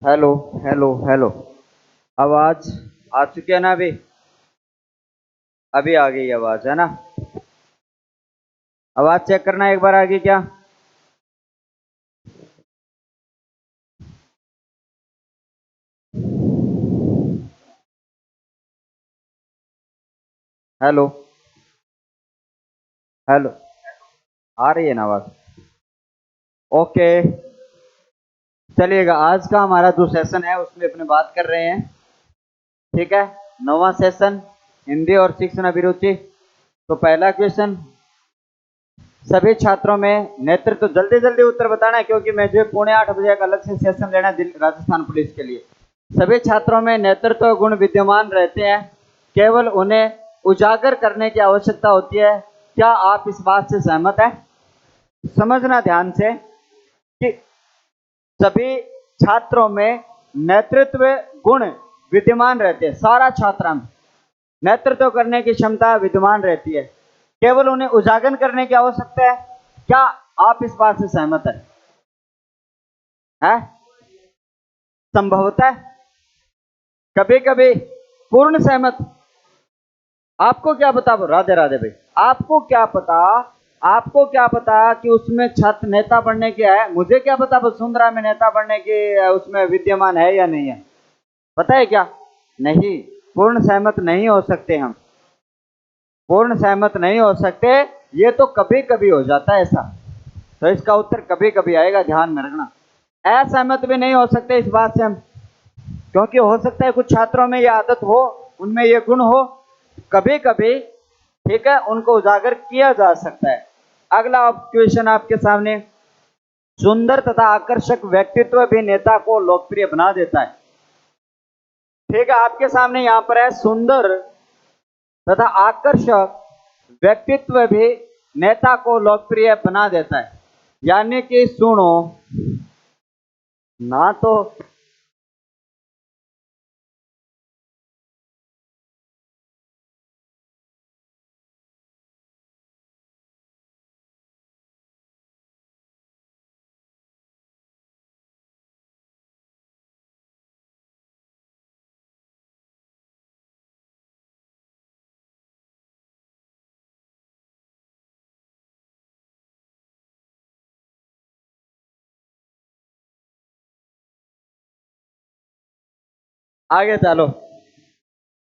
Hello hello hello. आवाज आ चुकी है ना? अभी अभी आ गई आवाज, है ना? आवाज चेक करना एक बार, आ गई क्या? Hello hello. आ रही है ना आवाज? ओके। चलिएगा, आज का हमारा जो सेशन है उसमें अपने बात कर रहे हैं। ठीक है। नौवां सेशन, हिंदी और शिक्षण अभिरुचि। तो पहला क्वेश्चन, सभी छात्रों में नेतृत्व, जल्दी जल्दी उत्तर बताना है क्योंकि मुझे 7:45 एक अलग से सेशन लेना है राजस्थान पुलिस के लिए। सभी छात्रों में नेतृत्व गुण विद्यमान रहते हैं, केवल उन्हें उजागर करने की आवश्यकता होती है। क्या आप इस बात से सहमत हैं? समझना ध्यान से कि सभी छात्रों में नेतृत्व गुण विद्यमान रहते हैं, सारा छात्र में नेतृत्व करने की क्षमता विद्यमान रहती है, केवल उन्हें उजागर करने की आवश्यकता है। क्या आप इस बात से सहमत है? संभवतः, कभी कभी पूर्ण सहमत। आपको क्या पता, राधे राधे भाई, आपको क्या पता, आपको क्या पता कि उसमें छात्र नेता बनने की है? मुझे क्या पता वसुंधरा में नेता बनने की उसमें विद्यमान है या नहीं है? पता है क्या? नहीं। पूर्ण सहमत नहीं हो सकते हम, पूर्ण सहमत नहीं हो सकते। ये तो कभी कभी हो जाता है ऐसा, तो इसका उत्तर कभी कभी आएगा, ध्यान में रखना। असहमत भी नहीं हो सकते इस बात से हम, क्योंकि हो सकता है कुछ छात्रों में ये आदत हो, उनमें ये गुण हो, कभी कभी, ठीक है, उनको उजागर किया जा सकता है। अगला क्वेश्चन आपके सामने, सुंदर तथा आकर्षक व्यक्तित्व भी नेता को लोकप्रिय बना देता है। ठीक है, आपके सामने यहां पर है, सुंदर तथा आकर्षक व्यक्तित्व भी नेता को लोकप्रिय बना देता है। यानी कि सुनो ना, तो आगे चलो।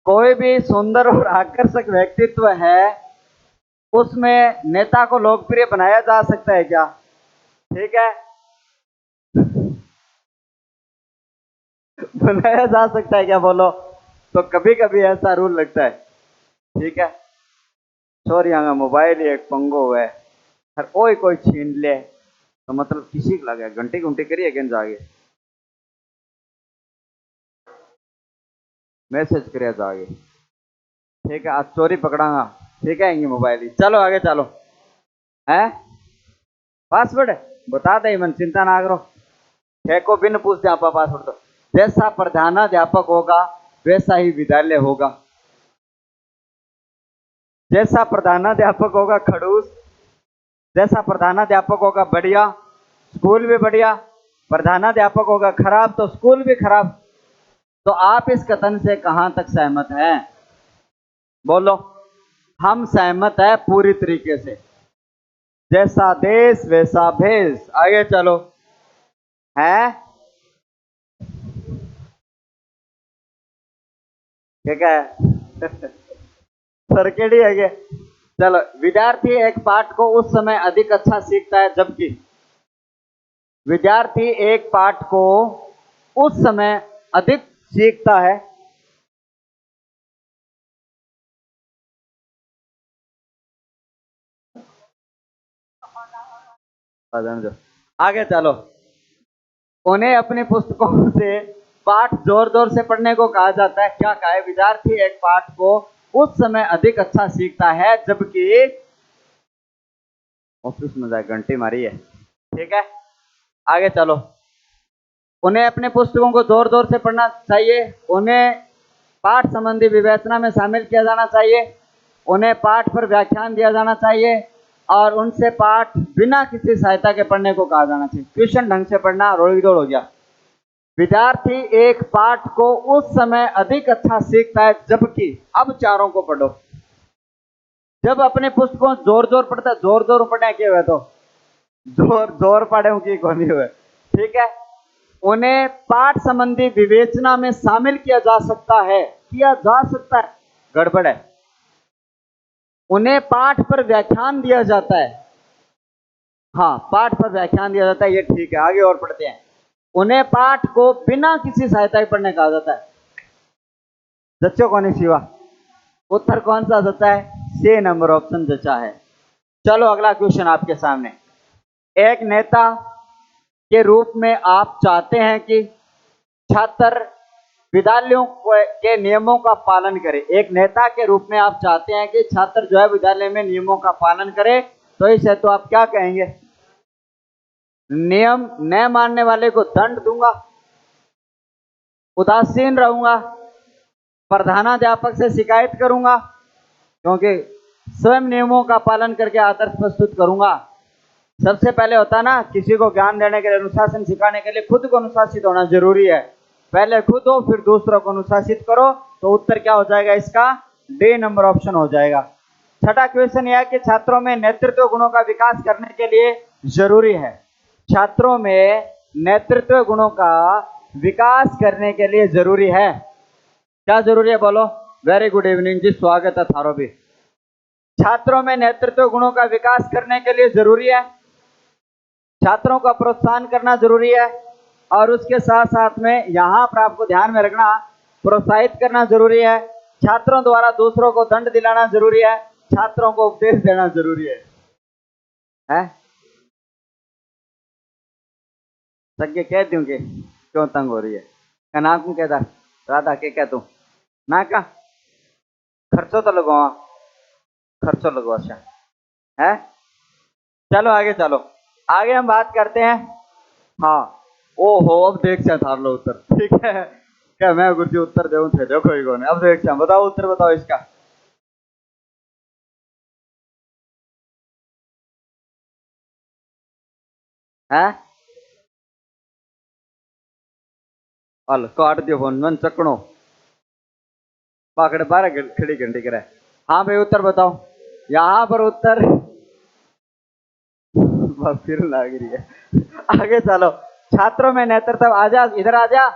कोई भी सुंदर और आकर्षक व्यक्तित्व है, उसमें नेता को लोकप्रिय बनाया जा सकता है क्या? ठीक है, बनाया जा सकता है क्या, बोलो? तो कभी कभी ऐसा रूल लगता है। ठीक है। सॉरी, यहाँ मोबाइल ही एक पंगो है, हर कोई कोई छीन ले तो मतलब किसी को लगे घंटे घंटे करिए गेंद जागे, मैसेज करिए जागे। ठीक है, आज चोरी पकड़ांगा। ठीक है, ये मोबाइल ही, चलो आगे चलो। है पासवर्ड बता दे मन, चिंता ना करो। फेंको बिन पूछते आप पासवर्ड तो। जैसा प्रधानाध्यापक होगा वैसा ही विद्यालय होगा। जैसा प्रधानाध्यापक होगा खड़ूस, जैसा प्रधानाध्यापक होगा बढ़िया, स्कूल भी बढ़िया। प्रधानाध्यापक होगा खराब तो स्कूल भी खराब। तो आप इस कथन से कहां तक सहमत हैं? बोलो। हम सहमत है पूरी तरीके से। जैसा देश वैसा भेष। आगे चलो। है, ठीक है। सरकेडी है क्या? चलो, विद्यार्थी एक पाठ को उस समय अधिक अच्छा सीखता है जबकि, विद्यार्थी एक पाठ को उस समय अधिक सीखता है। आगे चलो। उन्हें अपनी पुस्तकों से पाठ जोर जोर से पढ़ने को कहा जाता है। क्या कहा है? विद्यार्थी एक पाठ को उस समय अधिक अच्छा सीखता है जबकि, ऑफिस में जाए घंटी मारी है। ठीक है, आगे चलो। उन्हें अपने पुस्तकों को जोर जोर से पढ़ना चाहिए, उन्हें पाठ संबंधी विवेचना में शामिल किया जाना चाहिए, उन्हें पाठ पर व्याख्यान दिया जाना चाहिए, और उनसे पाठ बिना किसी सहायता के पढ़ने को कहा जाना चाहिए। ट्यूशन ढंग से पढ़ना रोड़ी दौड़ हो गया। विद्यार्थी एक पाठ को उस समय अधिक अच्छा सीखता है, जबकि अब चारों को पढ़ो। जब अपने पुस्तकों जोर जोर पढ़ता, जोर जोर पढ़े के हुए तो जोर जोर पढ़े की कौन हुए, ठीक है। उन्हें पाठ संबंधी विवेचना में शामिल किया जा सकता है, किया जा सकता है, गड़बड़ है। उन्हें पाठ पर व्याख्यान दिया जाता है, हाँ पाठ पर व्याख्यान दिया जाता है, ये ठीक है। आगे और पढ़ते हैं। उन्हें पाठ को बिना किसी सहायता के पढ़ने कहा जाता है। जच्चो कौन शिवा, उत्तर कौन सा जचा है? सी नंबर ऑप्शन जचा है। चलो अगला क्वेश्चन आपके सामने। एक नेता के रूप में आप चाहते हैं कि छात्र विद्यालयों के नियमों का पालन करे। एक नेता के रूप में आप चाहते हैं कि छात्र जो है विद्यालय में नियमों का पालन करे, तो इसे तो आप क्या कहेंगे? नियम न मानने वाले को दंड दूंगा, उदासीन रहूंगा, प्रधानाध्यापक से शिकायत करूंगा, क्योंकि स्वयं नियमों का पालन करके आदर्श प्रस्तुत करूंगा। सबसे पहले होता ना, किसी को ज्ञान देने के लिए, अनुशासन सिखाने के लिए खुद को अनुशासित होना जरूरी है। पहले खुद हो, फिर दूसरों को अनुशासित करो, तो उत्तर क्या हो जाएगा इसका? डी नंबर ऑप्शन हो जाएगा। छठा क्वेश्चन यह है कि छात्रों में नेतृत्व गुणों का विकास करने के लिए जरूरी है। छात्रों में नेतृत्व गुणों का विकास करने के लिए जरूरी है। क्या जरूरी है बोलो? वेरी गुड इवनिंग जी, स्वागत है थारो भी। छात्रों में नेतृत्व गुणों का विकास करने के लिए जरूरी है, छात्रों का प्रोत्साहन करना जरूरी है, और उसके साथ साथ में यहां पर आपको ध्यान में रखना, प्रोत्साहित करना जरूरी है, छात्रों द्वारा दूसरों को दंड दिलाना जरूरी है, छात्रों को उपदेश देना जरूरी है? सज्ञ कह दूं कि क्यों तंग हो रही है? ना कू कहता राधा के कह तू ना का खर्चो तो लगवा, खर्चो लगवा है। चलो आगे, चलो आगे हम बात करते हैं। हाँ, ओहो अब देख से थार लो उत्तर, ठीक है। क्या मैं गुरुजी उत्तर देऊं थे, देखो ही कौन है। अब देख से बताओ, उत्तर बताओ इसका। है अल काट दियो फोन मन चकड़ो पाकड़े 12 खड़ी घंटी करे। हाँ भाई उत्तर बताओ। यहाँ पर उत्तर फिर लग रही है। आगे चलो। छात्रों में नेतृत्व, आजा इधर आजा,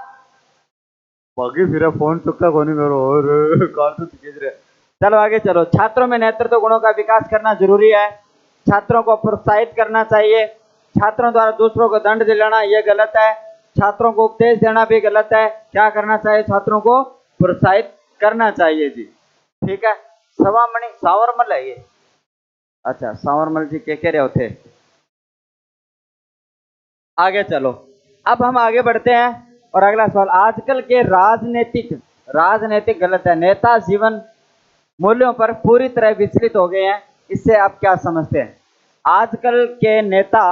बाकी फिर फोन चुका कोनी करो और कॉल तो खींच रहे। चलो आगे चलो। छात्रों में नेतृत्व गुणों का विकास करना जरूरी है, छात्रों को प्रोत्साहित करना चाहिए, छात्रों द्वारा दूसरों को दंड दिलाना यह गलत है, छात्रों को उपदेश देना भी गलत है। क्या करना चाहिए? छात्रों को प्रोत्साहित करना चाहिए जी, ठीक है। सवामणि सावरमल है ये, अच्छा सावरमल जी के कह रहे होते। आगे चलो, अब हम आगे बढ़ते हैं और अगला सवाल। आजकल के राजनीतिक, राजनीतिक गलत है, नेता जीवन मूल्यों पर पूरी तरह विचलित हो गए हैं, इससे आप क्या समझते हैं? आजकल के नेता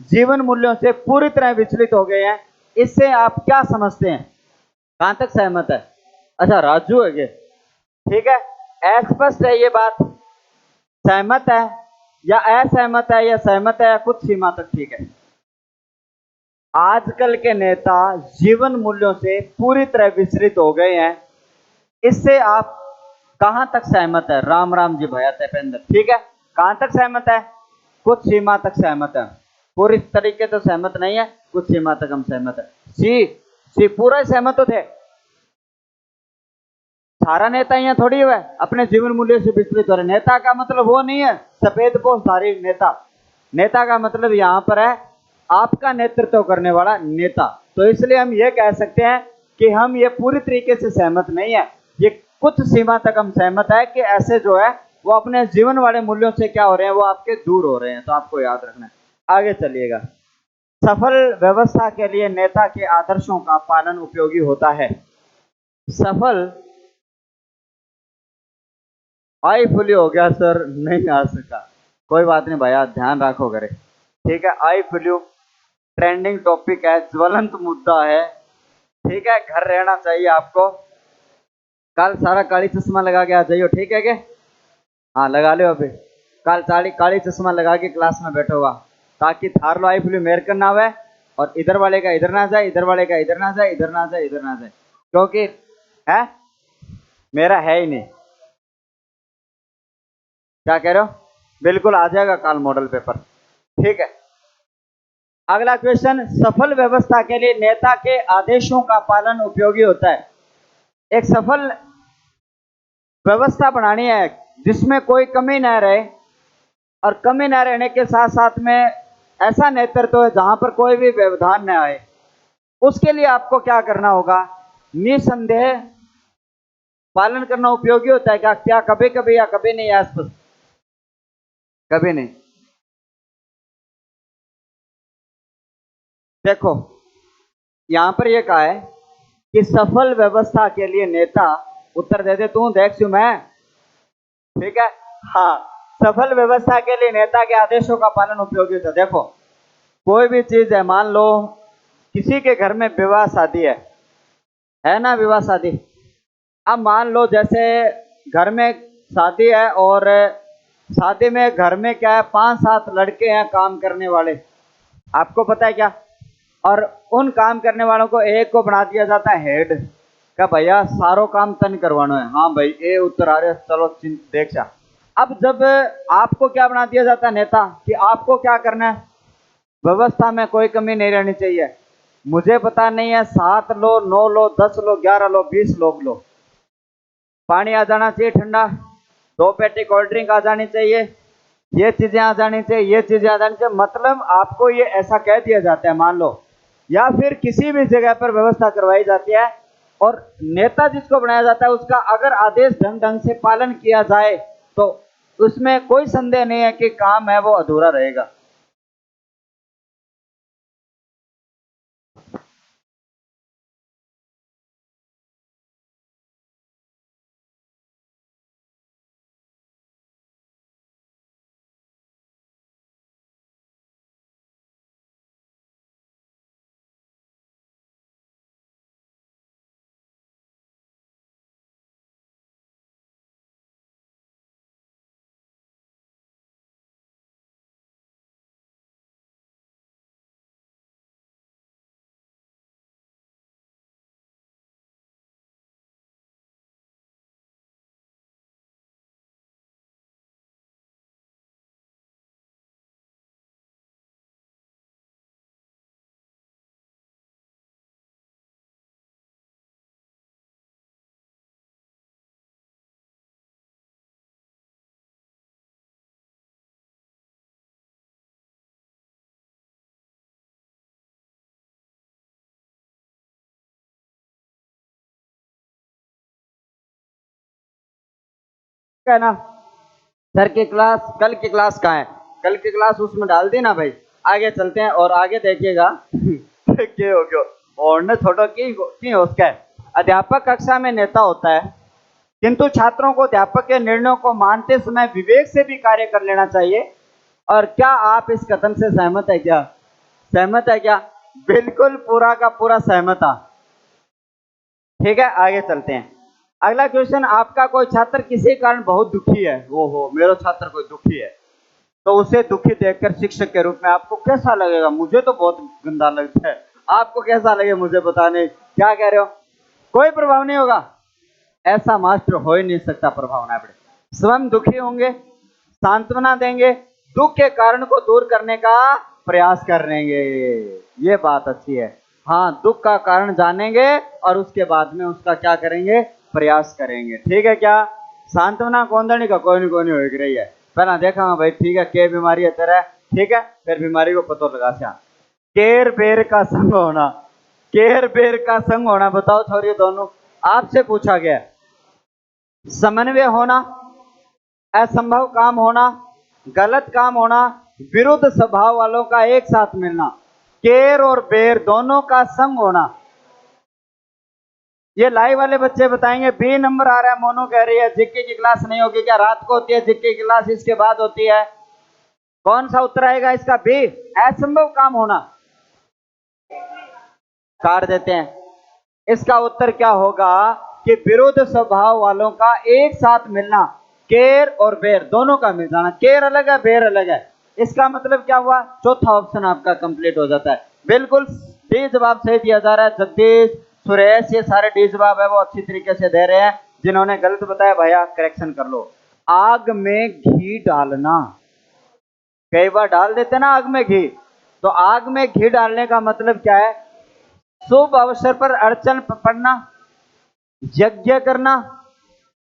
जीवन मूल्यों से पूरी तरह विचलित हो गए हैं, इससे आप क्या समझते हैं? कहां तक सहमत है? अच्छा राजू है ये, ठीक है। अस्पष्ट है ये बात, सहमत है या असहमत है या सहमत है या कुछ सीमा तक, ठीक है। आजकल के नेता जीवन मूल्यों से पूरी तरह विचलित हो गए हैं, इससे आप कहां तक सहमत है? राम राम जी भैया तेपेंद्र, ठीक है। कहां तक सहमत है? कुछ सीमा तक सहमत है, पूरी तरीके तो सहमत नहीं है, कुछ सीमा तक हम सहमत है। सी पूरा सहमत तो थे। सारा नेता यहाँ थोड़ी हुआ है अपने जीवन मूल्य से विचलित हो रहे। नेता का मतलब वो नहीं है सफेद पोषधारी नेता, नेता का मतलब यहाँ पर है आपका नेतृत्व करने वाला नेता। तो इसलिए हम ये कह सकते हैं कि हम ये पूरी तरीके से सहमत नहीं है, ये कुछ सीमा तक हम सहमत है कि ऐसे जो है वो अपने जीवन वाले मूल्यों से क्या हो रहे हैं, वो आपके दूर हो रहे हैं। तो आपको याद रखना है। आगे चलिएगा। सफल व्यवस्था के लिए नेता के आदर्शों का पालन उपयोगी होता है। सफल आई फुली हो गया सर, नहीं आ सका, कोई बात नहीं भैया, ध्यान रखो करे, ठीक है। आई फुल्यू ट्रेंडिंग टॉपिक है, ज्वलंत मुद्दा है, ठीक है। घर रहना चाहिए आपको। कल सारा काली चश्मा लगा के आ जाइयो, ठीक है क्या? हाँ लगा लो अभी, कल काली चश्मा लगा के क्लास में बैठोगा, ताकि थार लो आई फुल्यू मेर कर ना आवे और इधर वाले का इधर ना जाए, इधर वाले का इधर ना जाए, इधर ना जाए, इधर ना जाए, क्योंकि है मेरा है ही नहीं। क्या कह रहे हो? बिल्कुल आ जाएगा कल मॉडल पेपर। ठीक है, अगला क्वेश्चन, सफल व्यवस्था के लिए नेता के आदेशों का पालन उपयोगी होता है। एक सफल व्यवस्था बनानी है जिसमें कोई कमी न रहे, और कमी न रहने के साथ साथ में ऐसा नेतृत्व है जहां पर कोई भी व्यवधान न आए। उसके लिए आपको क्या करना होगा? निसंदेह पालन करना उपयोगी होता है। क्या कभी कभी या कभी नहीं? आसपास कभी नहीं। देखो यहां पर यह कहा है कि सफल व्यवस्था के लिए नेता, उत्तर दे दे तू, देख सू मैं। ठीक है, हाँ, सफल व्यवस्था के लिए नेता के आदेशों का पालन उपयोगी होता है। देखो कोई भी चीज है, मान लो किसी के घर में विवाह शादी है ना, विवाह शादी। अब मान लो जैसे घर में शादी है, और शादी में घर में क्या है, 5-7 लड़के हैं काम करने वाले, आपको पता है क्या? और उन काम करने वालों को एक को बना दिया जाता है हेड का, भैया सारो काम तन करवाना है। हाँ भाई, ये उत्तर आ रहे, चलो देख जा। अब जब आपको क्या बना दिया जाता है नेता, कि आपको क्या करना है, व्यवस्था में कोई कमी नहीं रहनी चाहिए। मुझे पता नहीं है 7 लो, 9 लो, 10 लो, 11 लो, 20 लोग लो, पानी आ जाना चाहिए ठंडा, 2 पेटी कोल्ड ड्रिंक आ जानी चाहिए, ये चीजें आ जानी चाहिए, ये चीजें आ जानी चाहिए। मतलब आपको ये ऐसा कह दिया जाता है, मान लो, या फिर किसी भी जगह पर व्यवस्था करवाई जाती है, और नेता जिसको बनाया जाता है उसका अगर आदेश ढंग ढंग से पालन किया जाए तो उसमें कोई संदेह नहीं है कि काम है वो अधूरा रहेगा। है ना? सर की क्लास, कल की क्लास कहाँ है? कल की क्लास उसमें डाल दी ना भाई। आगे चलते हैं और आगे देखिएगा क्या हो गया, और न छोटो की उसका है। अध्यापक कक्षा में नेता होता है, किंतु छात्रों को अध्यापक के निर्णयों को मानते समय विवेक से भी कार्य कर लेना चाहिए। और क्या आप इस कथन से सहमत है क्या? सहमत है क्या? बिल्कुल पूरा का पूरा सहमत था। ठीक है, आगे चलते हैं। अगला क्वेश्चन, आपका कोई छात्र किसी कारण बहुत दुखी है, वो हो मेरा छात्र कोई दुखी है, तो उसे दुखी देखकर शिक्षक के रूप में आपको कैसा लगेगा? मुझे तो बहुत गंदा लगता है, आपको कैसा लगे मुझे बताने। क्या कह रहे हो? कोई प्रभाव नहीं होगा? ऐसा मास्टर हो ही नहीं सकता प्रभाव ना पड़े। स्वयं दुखी होंगे, सांत्वना देंगे, दुख के कारण को दूर करने का प्रयास करेंगे। ये बात अच्छी है। हाँ, दुख का कारण जानेंगे और उसके बाद में उसका क्या करेंगे? प्रयास करेंगे। ठीक है क्या? सांत्वना कौन देने का? कोई नहीं हो रही है। पहला देखा हाँ भाई, ठीक है, के बीमारी है तेरा, ठीक है, फिर बीमारी को पता लगा सा। केर बेर का संग होना, केर बेर का संग होना, बताओ छोरिए दोनों, आपसे पूछा गया। समन्वय होना, असंभव काम होना, गलत काम होना, विरुद्ध स्वभाव वालों का एक साथ मिलना, केर और बेर दोनों का संग होना। ये लाइव वाले बच्चे बताएंगे। बी नंबर आ रहा है, मोनू कह रही है जिक्के की क्लास नहीं होगी क्या? रात को होती है जिक्के की क्लास, इसके बाद होती है। कौन सा उत्तर आएगा इसका? बी, असंभव काम होना। काट देते हैं। इसका उत्तर क्या होगा कि विरुद्ध स्वभाव वालों का एक साथ मिलना, केर और बेर दोनों का मिल जाना। केर अलग है, बेर अलग है। इसका मतलब क्या हुआ? चौथा ऑप्शन आपका कंप्लीट हो जाता है। बिल्कुल डी जवाब सही दिया जा रहा है। जगदीश, सुरेश, ये सारे डी जवाब है वो अच्छी तरीके से दे रहे हैं। जिन्होंने गलत बताया भैया करेक्शन कर लो। आग में घी डालना, कई बार डाल देते ना आग में घी, तो आग में घी डालने का मतलब क्या है? शुभ अवसर पर अड़चन पड़ना, यज्ञ करना,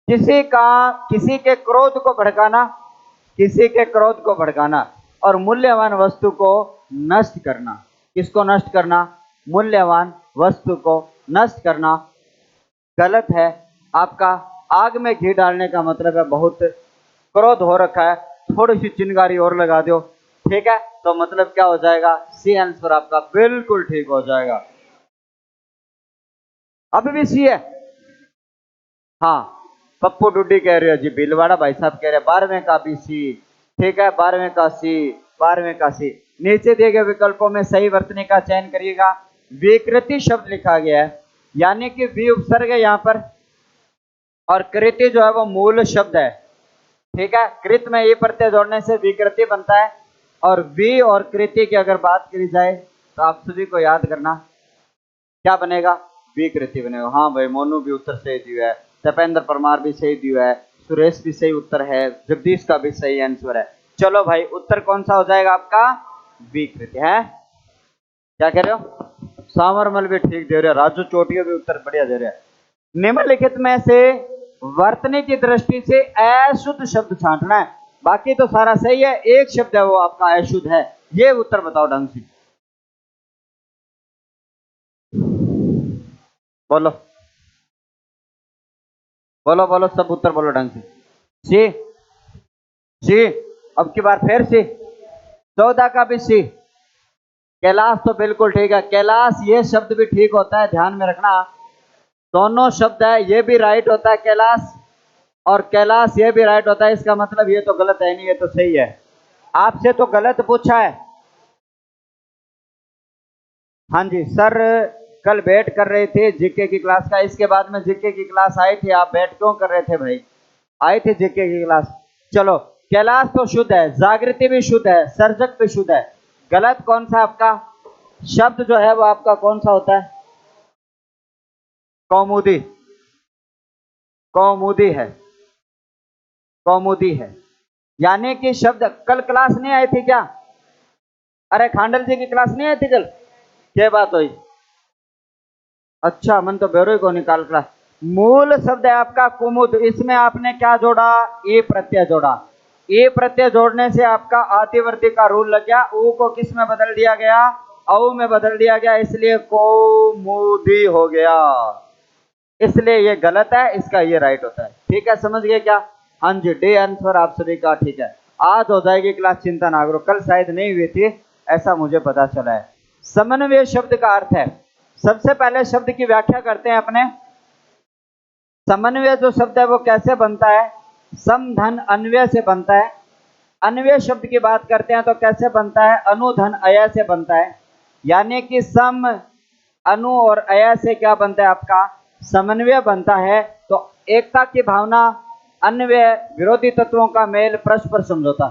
किसी के क्रोध को भड़काना, किसी के क्रोध को भड़काना, और मूल्यवान वस्तु को नष्ट करना। किसको नष्ट करना? मूल्यवान वस्तु को नष्ट करना। गलत है आपका। आग में घी डालने का मतलब है बहुत क्रोध हो रखा है, थोड़ी सी चिंगारी और लगा दो, ठीक है, तो मतलब क्या हो जाएगा? सी आंसर आपका बिल्कुल ठीक हो जाएगा। अभी भी सी है? हाँ, पप्पू डुड्डी कह रहे हो जी, भीलवाड़ा भाई साहब कह रहे हैं 12वें का भी सी, ठीक है, 12वें का सी, 12वें का सी। नीचे दिए गए विकल्पों में सही वर्तनी का चयन करिएगा। विकृति शब्द लिखा गया है, यानी कि वी उपसर्ग है यहाँ पर, और कृति जो है वो मूल शब्द है, ठीक है। कृत में ये प्रत्यय जोड़ने से विकृति बनता है, और वी और कृति की अगर बात करी जाए तो आप सभी को याद करना क्या बनेगा? विकृति बनेगा। हाँ भाई, मोनू भी उत्तर सही दिया है, तपेंद्र परमार भी सही दिया है, सुरेश भी सही उत्तर है, जगदीश का भी सही आंसर है। चलो भाई, उत्तर कौन सा हो जाएगा आपका? विकृति है। क्या कह रहे हो? सामरमल भी ठीक दे रहे हो, राजू चोटिया भी उत्तर बढ़िया दे रहे हैं। निम्नलिखित में से वर्तनी की दृष्टि से अशुद्ध शब्द छांटना है। बाकी तो सारा सही है, एक शब्द है वो आपका अशुद्ध है। ये उत्तर बताओ ढंग से, बोलो बोलो बोलो, सब उत्तर बोलो ढंग से। सी, सी, अब की बार फिर सी, 14 का भी सी। कैलाश तो बिल्कुल ठीक है, कैलाश ये शब्द भी ठीक होता है, ध्यान में रखना। दोनों शब्द है, ये भी राइट होता है कैलाश, और कैलाश ये भी राइट होता है। इसका मतलब ये तो गलत है नहीं, ये तो सही है। आपसे तो गलत पूछा है। हाँ जी सर, कल बैठ कर रहे थे जीके की क्लास का, इसके बाद में जीके की क्लास आई थी। आप बैठ क्यों कर रहे थे भाई? आई थी जीके की क्लास। चलो, कैलाश तो शुद्ध है, जागृति भी शुद्ध है, सर्जक भी शुद्ध है। गलत कौन सा आपका शब्द जो है वो आपका कौन सा होता है? कौमुदी, कौमुदी है, कौमुदी है। यानी कि शब्द, कल क्लास नहीं आई थी क्या? अरे खांडल जी की क्लास नहीं आई थी कल? क्या बात हुई? अच्छा, मन तो बेरो को निकाल क्लास। मूल शब्द है आपका कुमुद, इसमें आपने क्या जोड़ा? ए प्रत्यय जोड़ा। ए प्रत्यय जोड़ने से आपका आदिवर्ती का रूल लग गया, ऊ को किस में बदल दिया गया? औ में बदल दिया गया, इसलिए कौमुदी हो गया। इसलिए ये गलत है, इसका ये राइट होता है। ठीक है, समझ गए क्या? हाँ जी, डे आंसर आप सभी का ठीक है। आज हो जाएगी क्लास, चिंता ना करो। कल शायद नहीं हुई थी, ऐसा मुझे पता चला है। समन्वय शब्द का अर्थ है, सबसे पहले शब्द की व्याख्या करते हैं अपने। समन्वय जो शब्द है वो कैसे बनता है? सम धन अन्वय से बनता है। अन्वय शब्द की बात करते हैं तो कैसे बनता है? अनुधन अय से बनता है। यानी कि सम, अनु और अय से क्या बनता है आपका? समन्वय बनता है। तो एकता की भावना, अन्वय, विरोधी तत्वों का मेल, परस्पर समझौता।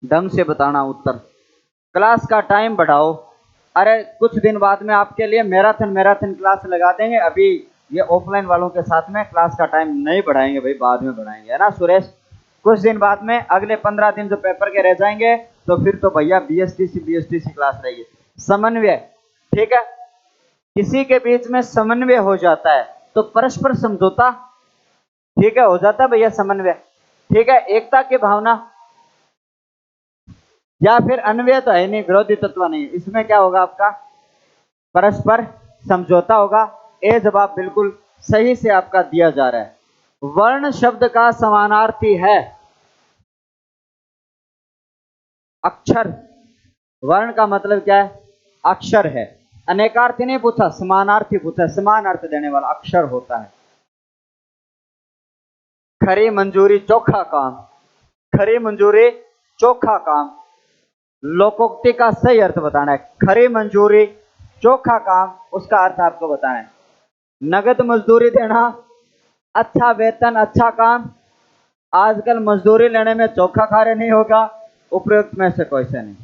ढंग से बताना उत्तर। क्लास का टाइम बढ़ाओ। अरे कुछ दिन बाद में आपके लिए मैराथन क्लास लगा देंगे। अभी ये ऑफलाइन वालों के साथ में क्लास का टाइम नहीं बढ़ाएंगे भाई, बाद में बढ़ाएंगे, है ना सुरेश? कुछ दिन बाद में, अगले 15 दिन जो पेपर के रह जाएंगे, तो फिर तो भैया बीएसटीसी क्लास रहेगी। समन्वय, ठीक है, किसी के बीच में समन्वय हो जाता है तो परस्पर समझौता, ठीक है, हो जाता है भैया समन्वय। ठीक है, एकता की भावना, या फिर अन्वय तो है नहीं, विरोधी तत्व नहीं, इसमें क्या होगा आपका? परस्पर समझौता होगा। ए जवाब बिल्कुल सही से आपका दिया जा रहा है। वर्ण शब्द का समानार्थी है अक्षर। वर्ण का मतलब क्या है? अक्षर है। अनेकार्थी नहीं पूछा, समानार्थी पूछा। समान अर्थ देने वाला अक्षर होता है। खरी मंजूरी चोखा काम, खरी मंजूरी चोखा काम, लोकोक्ति का सही अर्थ बताना है। खरी मंजूरी चोखा काम, उसका अर्थ आपको बताना है। नगद मजदूरी देना, अच्छा वेतन, अच्छा काम। आजकल मजदूरी लेने में चोखा खा रहे नहीं होगा, उपयुक्त में से कोई से नहीं।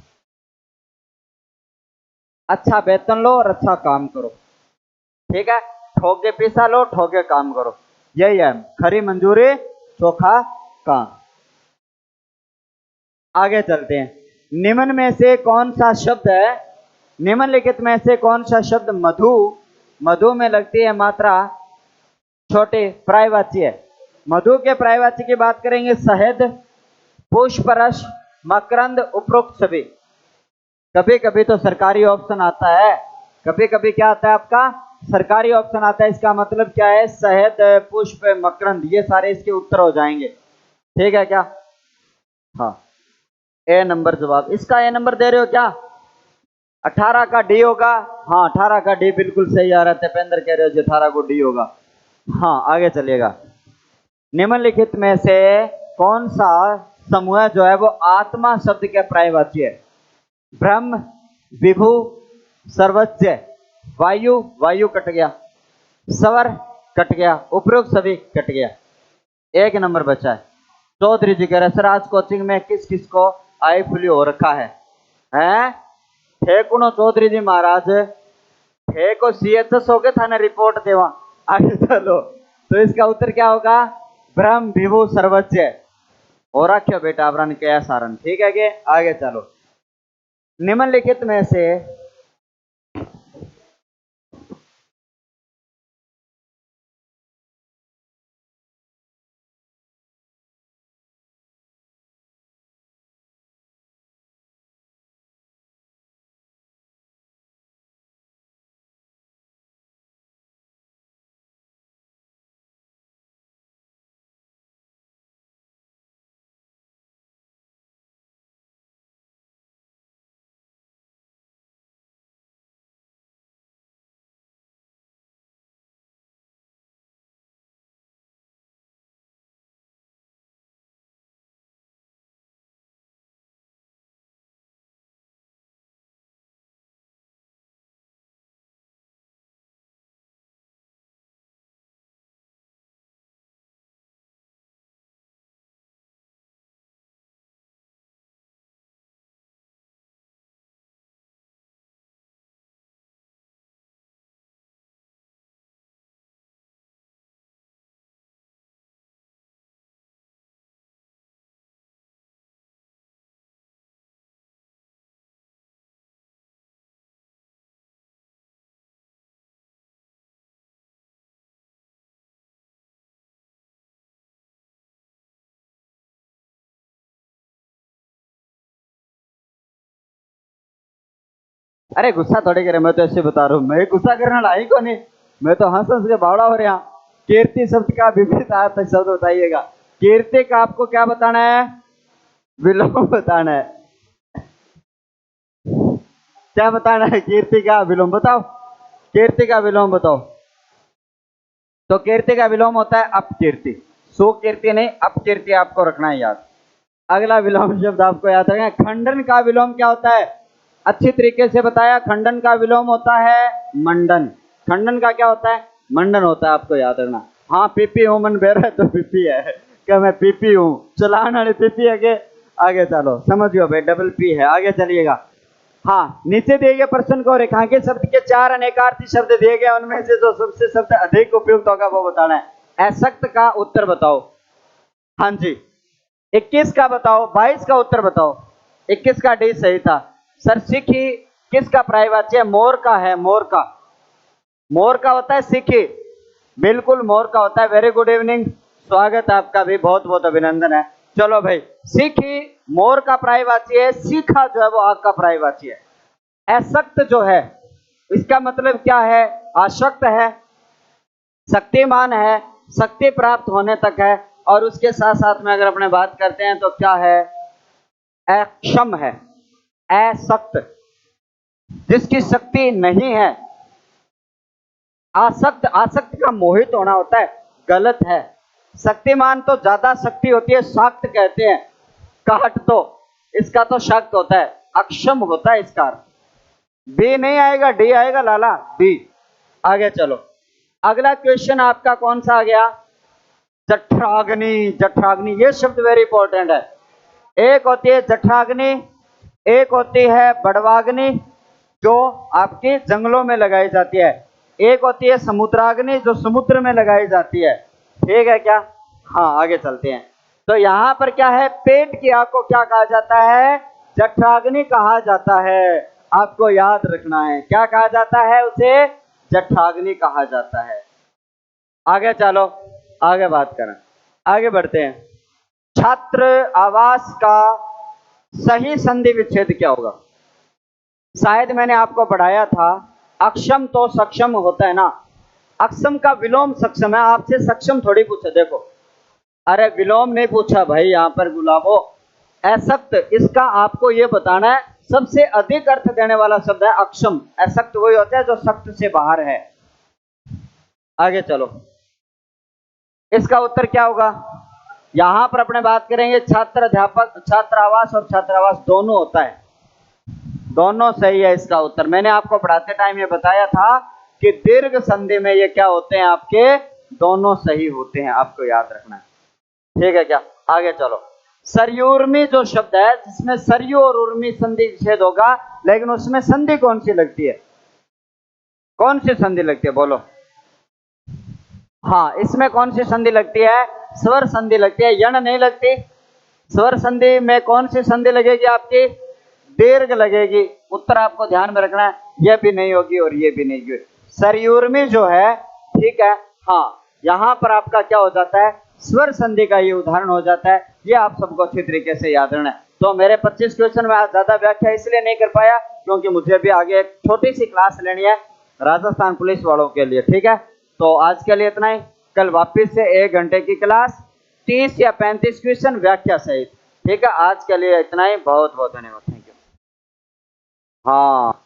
अच्छा वेतन लो और अच्छा काम करो, ठीक है। ठोके पैसा लो, ठोके काम करो, यही है खरी मंजूरी चोखा काम। आगे चलते हैं। निम्न में से कौन सा शब्द है, निम्नलिखित में से कौन सा शब्द मधु, मधु में लगती है मात्रा छोटे पर्यायवाची है। मधु के पर्यायवाची की बात करेंगे शहद, पुष्परस, मकरंद, उपरोक्त सभी। कभी कभी तो सरकारी ऑप्शन आता है, कभी कभी क्या आता है आपका सरकारी ऑप्शन आता है। इसका मतलब क्या है, शहद, पुष्प, मकरंद, ये सारे इसके उत्तर हो जाएंगे, ठीक है क्या। हाँ, ए नंबर जवाब इसका, ए नंबर दे रहे हो क्या। 18 का डी होगा। हाँ 18 का डी बिल्कुल सही आ रहा है, तेपेंद्र कह रहे हो जी 18 को डी होगा। हाँ आगे चलिएगा। निम्नलिखित में से कौन सा समूह जो है वो आत्मा शब्द के पर्यायवाची है। ब्रह्म, विभु, सर्वज्ञ, वायु, वायु कट गया, स्वर कट गया, उपरोक्त सभी कट गया, एक नंबर बचा है। चौधरी जी कह रहे सर आज कोचिंग में किस किस को आई फ्लू हो रखा है, हैं ठेकुनो चौधरी जी महाराज ठेको सीएचएस हो गए थाने रिपोर्ट देवा। आगे चलो, तो इसका उत्तर क्या होगा, ब्रह्म, विभु, सर्वज्ञ हो रखा बेटा आपरा ने क्या सारण, ठीक है कि। आगे चलो। निम्नलिखित में से अरे गुस्सा थोड़ी करे, मैं तो ऐसे बता रहा हूँ, मैं गुस्सा करने लाई को नहीं, मैं तो हंस हंस के बावड़ा हो रहा। कीर्ति शब्द का विभिन्न शब्द बताइएगा। कीर्ति का आपको क्या बताना है, विलोम बताना है। क्या बताना है, कीर्ति का विलोम बताओ, कीर्ति का विलोम बताओ। तो कीर्ति का विलोम होता है अपकीर्ति, सुकीर्ति नहीं अपकीर्ति, आपको रखना है याद। अगला विलोम शब्द आपको याद रखना है, खंडन का विलोम क्या होता है, अच्छी तरीके से बताया। खंडन का विलोम होता है मंडन, खंडन का क्या होता है, मंडन होता है, आपको याद रखना। हाँ पीपी हूं मन बेर है तो पीपी है, क्या मैं पीपी हूं, चलान वाले पीपी है। आगे चलो समझियो भाई, डबल पी है। आगे चलिएगा। हाँ नीचे दिए गए प्रश्न को रेखांकित शब्द के 4 अनेकार्थी शब्द दिए गए, उनमें से जो सबसे शब्द अधिक उपयुक्त होगा वो बताना है। असक्त का उत्तर बताओ। हाँ जी 21 का बताओ, 22 का उत्तर बताओ। 21 का डी सही था। सर सिखी किसका पर्यायवाची है, मोर का है, मोर का, मोर का होता है सिखी, बिल्कुल मोर का होता है। वेरी गुड इवनिंग, स्वागत है आपका भी, बहुत बहुत अभिनंदन है। चलो भाई, सिखी मोर का पर्यायवाची है, सीखा जो है वो आग का पर्यायवाची है। असक्त जो है इसका मतलब क्या है, आसक्त है, शक्तिमान है, शक्ति प्राप्त होने तक है, और उसके साथ साथ में अगर अपने बात करते हैं तो क्या है, अक्षम है, असक्त, जिसकी शक्ति नहीं है। आसक्त, आसक्त का मोहित होना होता है, गलत है। शक्तिमान तो ज्यादा शक्ति होती है, शाक्त कहते हैं, काट तो इसका तो शक्त होता है, अक्षम होता है इसका। बी नहीं आएगा, डी आएगा लाला, बी। आगे चलो, अगला क्वेश्चन आपका कौन सा आ गया, जठराग्नि, जठराग्नि ये शब्द वेरी इंपॉर्टेंट है। एक होती है जठराग्नि, एक होती है बड़वाग्नि, जो आपके जंगलों में लगाई जाती है, एक होती है समुद्राग्नि जो समुद्र में लगाई जाती है। ठीक है क्या? हाँ, आगे चलते हैं। तो यहाँ पर क्या है, पेट की आग को क्या कहा जाता है? जठराग्नि कहा जाता है। आपको याद रखना है, क्या कहा जाता है उसे? जठराग्नि कहा जाता है। आगे चलो, आगे बात करें, आगे बढ़ते हैं। छात्र आवास का सही संधि विच्छेद क्या होगा? शायद मैंने आपको पढ़ाया था, अक्षम तो सक्षम होता है ना, अक्षम का विलोम सक्षम है। आपसे सक्षम थोड़ी पूछा, देखो, अरे विलोम नहीं पूछा भाई यहाँ पर गुलाबो, असक्त, इसका आपको ये बताना है। सबसे अधिक अर्थ देने वाला शब्द है अक्षम। असक्त वही होता है जो सक्त से बाहर है। आगे चलो, इसका उत्तर क्या होगा? यहां पर अपने बात करेंगे छात्र अध्यापक, छात्रावास और छात्रावास दोनों होता है, दोनों सही है इसका उत्तर। मैंने आपको पढ़ाते टाइम ये बताया था कि दीर्घ संधि में ये क्या होते हैं आपके, दोनों सही होते हैं, आपको याद रखना है। ठीक है क्या? आगे चलो, सरयूर्मी जो शब्द है जिसमें सरयू और उर्मी संधि विच्छेद होगा, लेकिन उसमें संधि कौन सी लगती है? कौन सी संधि लगती है, बोलो? हाँ, इसमें कौन सी संधि लगती है? स्वर संधि लगती है, यण नहीं लगती। स्वर संधि में कौन सी संधि लगेगी आपकी? दीर्घ लगेगी। उत्तर आपको ध्यान में रखना है, यह भी नहीं होगी और ये भी नहीं होगी। सरयूर्मी जो है, ठीक है, हाँ, यहां पर आपका क्या हो जाता है, स्वर संधि का ये उदाहरण हो जाता है। ये आप सबको अच्छी तरीके से याद रखना है। तो मेरे 25 क्वेश्चन में आज ज्यादा व्याख्या इसलिए नहीं कर पाया क्योंकि मुझे भी आगे एक छोटी सी क्लास लेनी है राजस्थान पुलिस वालों के लिए। ठीक है, तो आज के लिए इतना ही। कल वापस से 1 घंटे की क्लास, 30 या 35 क्वेश्चन व्याख्या सहित। ठीक है, आज के लिए इतना ही। बहुत बहुत धन्यवाद, थैंक यू। हाँ।